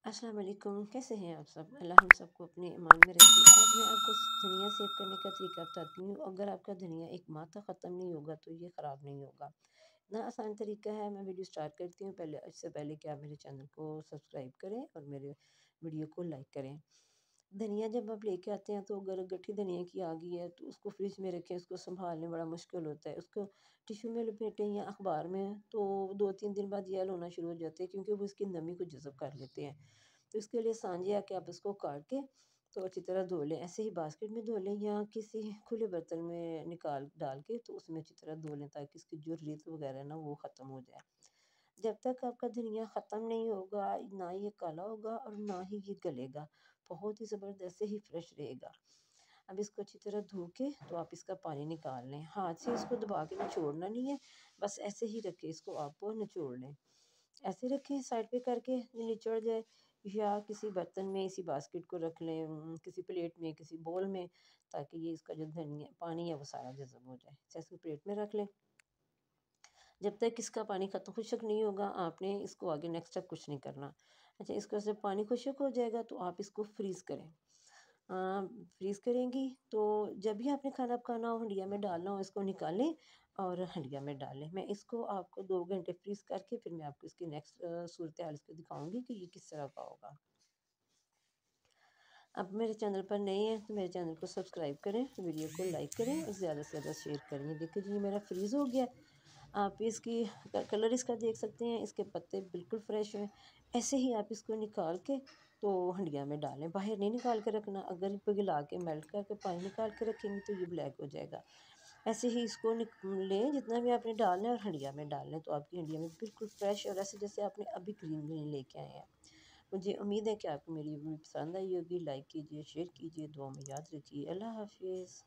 अस्सलाम वालेकुम, कैसे हैं आप सब? अल्लाह हम सबको अपने ईमान में रखे। आज मैं आपको धनिया सेव करने का तरीका बताती हूँ। अगर आपका धनिया एक माह तक ख़त्म नहीं होगा तो ये ख़राब नहीं होगा। इतना आसान तरीका है। मैं वीडियो स्टार्ट करती हूँ। इससे पहले कि आप मेरे चैनल को सब्सक्राइब करें और मेरे वीडियो को लाइक करें। धनिया जब आप लेके आते हैं तो अगर गठी धनिया की आ गई है तो उसको फ्रिज में रखें। उसको संभालने बड़ा मुश्किल होता है। उसको टिश्यू में लपेटें या अखबार में, तो 2-3 दिन बाद येलो होना शुरू हो जाते हैं, क्योंकि वो उसकी नमी को जज़ब कर लेते हैं। तो इसके लिए सांझे आके आप इसको काट के तो अच्छी तरह धो लें। ऐसे ही बास्केट में धो लें या किसी खुले बर्तन में निकाल डाल के तो उसमें अच्छी तरह धो लें, ताकि इसकी जो रेत वगैरह है ना वो ख़त्म हो जाए। जब तक आपका धनिया ख़त्म नहीं होगा, ना ये काला होगा और ना ही ये गलेगा, बहुत ही ज़बरदस्त से ही फ्रेश रहेगा। अब इसको अच्छी तरह धो के तो आप इसका पानी निकाल लें। हाथ से इसको दबा के निचोड़ना नहीं है, बस ऐसे ही रखें, इसको आप निचोड़ लें। ऐसे रखें साइड पे करके, निचड़ जाए, या किसी बर्तन में इसी बास्केट को रख लें, किसी प्लेट में, किसी बोल में, ताकि ये इसका जो धनिया पानी है वो सारा जज़ब हो जाए। ऐसे प्लेट में रख लें। जब तक इसका पानी खत्म खुश्क नहीं होगा, आपने इसको आगे नेक्स्ट स्टेप कुछ नहीं करना। अच्छा, इसको जब पानी खुश्क हो जाएगा तो आप इसको फ्रीज़ करें। फ्रीज़ करेंगी तो जब भी आपने खाना पकाना हो, हंडिया में डालना हो, इसको निकालें और हंडिया में डालें। मैं इसको आपको 2 घंटे फ्रीज़ करके फिर मैं आपको इसकी नेक्स्ट सूरत हाल इसको दिखाऊंगी कि ये किस तरह का होगा। अब मेरे चैनल पर नए हैं तो मेरे चैनल को सब्सक्राइब करें, वीडियो को लाइक करें और ज़्यादा से ज़्यादा शेयर करें। ये देखिए जी, ये मेरा फ्रीज़ हो गया। आप इसकी कलर इसका देख सकते हैं, इसके पत्ते बिल्कुल फ्रेश हैं। ऐसे ही आप इसको निकाल के तो हंडिया में डालें, बाहर नहीं निकाल के रखना। अगर पिघला के मेल्ट करके पानी निकाल के रखेंगे तो ये ब्लैक हो जाएगा। ऐसे ही इसको लें, जितना भी आपने डालना है और हंडिया में डाल लें, तो आपकी हंडिया में बिल्कुल फ्रेश और ऐसे जैसे आपने अभी ग्रीन ग्रीन लेके आए हैं। मुझे उम्मीद है कि आपको मेरी वीडियो पसंद आई होगी। लाइक कीजिए, शेयर कीजिए, दुआ में याद रखिए। अल्लाह हाफिज़।